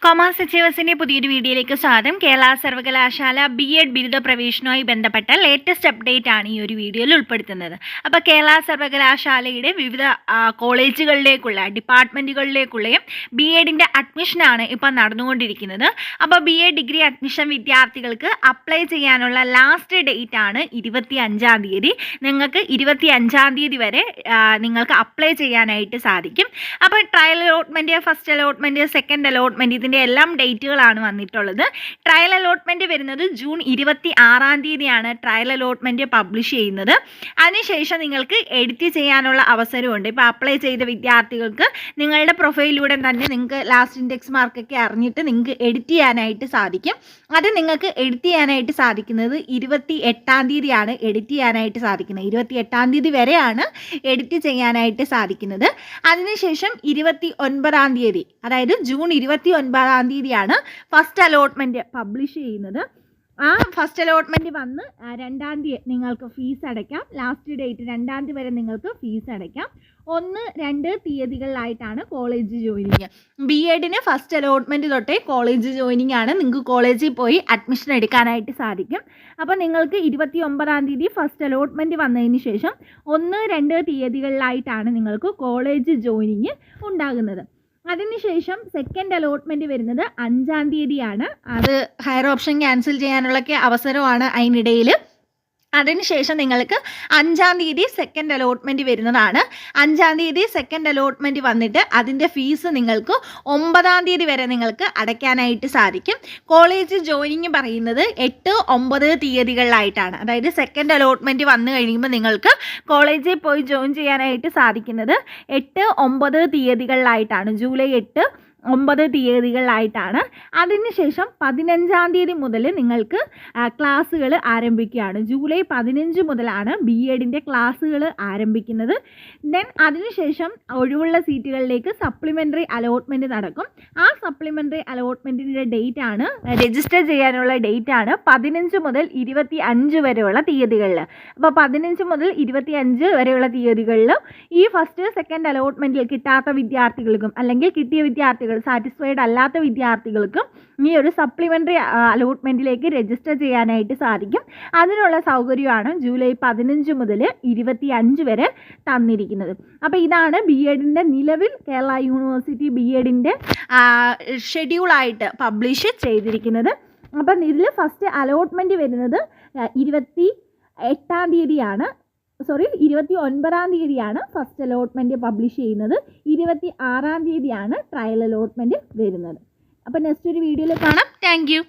Commerce അച്ചീവേഴ്സിൻ്റെ പുതിയൊരു വീഡിയോയിലേക്ക് സ്വാഗതം. കേരള സർവകലാശാല BEd ബിരുദ പ്രവേശനവുമായി ബന്ധപ്പെട്ട ലേറ്റസ്റ്റ് അപ്ഡേറ്റ് ആണ് ഈ ഒരു വീഡിയോയിൽ ഉൾപ്പെടുത്തുന്നത്. അപ്പോൾ കേരള സർവകലാശാലയുടെ വിവിധ കോളേജുകളിലേക്കുള്ള ഡിപ്പാർട്ട്മെൻറ്റുകളിലേക്കുള്ളയും BEdൻ്റെ അഡ്മിഷനാണ് ഇപ്പോൾ നടന്നുകൊണ്ടിരിക്കുന്നത്. അപ്പോൾ BEd ഡിഗ്രി അഡ്മിഷൻ വിദ്യാർത്ഥികൾക്ക് അപ്ലൈ ചെയ്യാനുള്ള ലാസ്റ്റ് ഡേറ്റ് ആണ് 25-ാം തീയതി. നിങ്ങൾക്ക് 25-ാം തീയതി വരെ നിങ്ങൾക്ക് അപ്ലൈ ചെയ്യാനായിട്ട് സാധിക്കും. അപ്പോൾ trial allotment, first allotment, second allotment ഇതിൻ്റെ എല്ലാം ഡേറ്റുകളാണ് വന്നിട്ടുള്ളത്. ട്രയൽ അലോട്ട്മെൻറ്റ് വരുന്നത് ജൂൺ 26-ാം തീയതിയാണ് ട്രയൽ അലോട്ട്മെൻറ്റ് പബ്ലിഷ് ചെയ്യുന്നത്. അതിനുശേഷം നിങ്ങൾക്ക് എഡിറ്റ് ചെയ്യാനുള്ള അവസരമുണ്ട്. ഇപ്പോൾ അപ്ലൈ ചെയ്ത വിദ്യാർത്ഥികൾക്ക് നിങ്ങളുടെ പ്രൊഫൈലിലൂടെ തന്നെ നിങ്ങൾക്ക് ലാസ്റ്റ് ഇൻഡെക്സ് മാർക്കൊക്കെ അറിഞ്ഞിട്ട് നിങ്ങൾക്ക് എഡിറ്റ് ചെയ്യാനായിട്ട് സാധിക്കും. അത് നിങ്ങൾക്ക് എഡിറ്റ് ചെയ്യാനായിട്ട് സാധിക്കുന്നത് 28-ാം തീയതിയാണ് എഡിറ്റ് ചെയ്യാനായിട്ട് സാധിക്കുന്നത്. 28-ാം തീയതി വരെയാണ് എഡിറ്റ് ചെയ്യാനായിട്ട് സാധിക്കുന്നത്. അതിനുശേഷം 29-ാം തീയതി, അതായത് ജൂൺ 29-ാം തീയതിയാണ് ഫസ്റ്റ് അലോട്ട്മെൻറ്റ് പബ്ലിഷ് ചെയ്യുന്നത്. ആ ഫസ്റ്റ് അലോട്ട്മെൻറ്റ് വന്ന് 2-ാം തീയതി നിങ്ങൾക്ക് ഫീസ് അടയ്ക്കാം. ലാസ്റ്റ് ഡേറ്റ് 2-ാം തീയതി വരെ നിങ്ങൾക്ക് ഫീസ് അടയ്ക്കാം. 1-2 തീയതികളിലായിട്ടാണ് കോളേജ് ജോയിനിങ്. BEdന് ഫസ്റ്റ് അലോട്ട്മെൻറ്റ് തൊട്ടേ കോളേജ് ജോയിനിങ് ആണ്. നിങ്ങൾക്ക് കോളേജിൽ പോയി അഡ്മിഷൻ എടുക്കാനായിട്ട് സാധിക്കും. അപ്പോൾ നിങ്ങൾക്ക് 29-ാം തീയതി ഫസ്റ്റ് അലോട്ട്മെൻറ്റ് വന്നതിന് ശേഷം 1-2 തീയതികളിലായിട്ടാണ് നിങ്ങൾക്ക് കോളേജ് ജോയിനിങ് ഉണ്ടാകുന്നത്. അതിനുശേഷം സെക്കൻഡ് അലോട്ട്മെൻറ്റ് വരുന്നത് 5-ാം തീയതിയാണ്. അത് ഹയർ ഓപ്ഷൻ ക്യാൻസൽ ചെയ്യാനുള്ളൊക്കെ അവസരമാണ് അതിനിടയിൽ. അതിനുശേഷം നിങ്ങൾക്ക് 5-ാം തീയതി സെക്കൻഡ് അലോട്ട്മെൻറ്റ് വരുന്നതാണ്. 5-ാം തീയതി സെക്കൻഡ് അലോട്ട്മെൻറ്റ് വന്നിട്ട് അതിൻ്റെ ഫീസ് നിങ്ങൾക്ക് 9-ാം തീയതി വരെ നിങ്ങൾക്ക് അടയ്ക്കാനായിട്ട് സാധിക്കും. കോളേജ് ജോയിനിങ് പറയുന്നത് 8-9 തീയതികളിലായിട്ടാണ്. അതായത് സെക്കൻഡ് അലോട്ട്മെൻറ്റ് വന്നു കഴിയുമ്പോൾ നിങ്ങൾക്ക് കോളേജിൽ പോയി ജോയിൻ ചെയ്യാനായിട്ട് സാധിക്കുന്നത് 8-9 തീയതികളിലായിട്ടാണ്. ജൂലൈ 8-9 തീയതികളിലായിട്ടാണ്. അതിനുശേഷം 15-ാം തീയതി മുതൽ നിങ്ങൾക്ക് ക്ലാസ്സുകൾ ആരംഭിക്കുകയാണ്. ജൂലൈ 15 മുതലാണ് BEdൻ്റെ ക്ലാസ്സുകൾ ആരംഭിക്കുന്നത്. ദെൻ അതിനുശേഷം ഒഴിവുള്ള സീറ്റുകളിലേക്ക് സപ്ലിമെൻ്ററി അലോട്ട്മെൻറ്റ് നടക്കും. ആ സപ്ലിമെൻ്ററി അലോട്ട്മെൻറ്റിൻ്റെ ഡേറ്റ് ആണ്, രജിസ്റ്റർ ചെയ്യാനുള്ള ഡേറ്റ് ആണ് 15 മുതൽ 25 വരെയുള്ള തീയതികളിൽ. അപ്പോൾ 15 മുതൽ 25 വരെയുള്ള തീയതികളിൽ ഈ ഫസ്റ്റ് സെക്കൻഡ് അലോട്ട്മെൻറ്റിൽ കിട്ടാത്ത വിദ്യാർത്ഥികൾക്കും അല്ലെങ്കിൽ കിട്ടിയ വിദ്യാർത്ഥികൾ സാറ്റിസ്ഫൈഡ് അല്ലാത്ത വിദ്യാർത്ഥികൾക്കും ഈ ഒരു സപ്ലിമെൻ്ററി അലോട്ട്മെൻറ്റിലേക്ക് രജിസ്റ്റർ ചെയ്യാനായിട്ട് സാധിക്കും. അതിനുള്ള സൗകര്യമാണ് ജൂലൈ 15 മുതൽ 25 വരെ തന്നിരിക്കുന്നത്. അപ്പോൾ ഇതാണ് BEdൻ്റെ നിലവിൽ കേരള യൂണിവേഴ്സിറ്റി BEdൻ്റെ ഷെഡ്യൂളായിട്ട് പബ്ലിഷ് ചെയ്തിരിക്കുന്നത്. അപ്പം ഇതിൽ ഫസ്റ്റ് അലോട്ട്മെൻറ്റ് വരുന്നത് 28-ാം തീയതിയാണ്. 29-ാം തീയതിയാണ് ഫസ്റ്റ് അലോട്ട്മെൻറ്റ് പബ്ലിഷ് ചെയ്യുന്നത്. 26-ാം തീയതിയാണ് ട്രയൽ അലോട്ട്മെൻറ്റ് വരുന്നത്. അപ്പോൾ നെക്സ്റ്റ് ഒരു വീഡിയോയിൽ കാണാം. Thank you.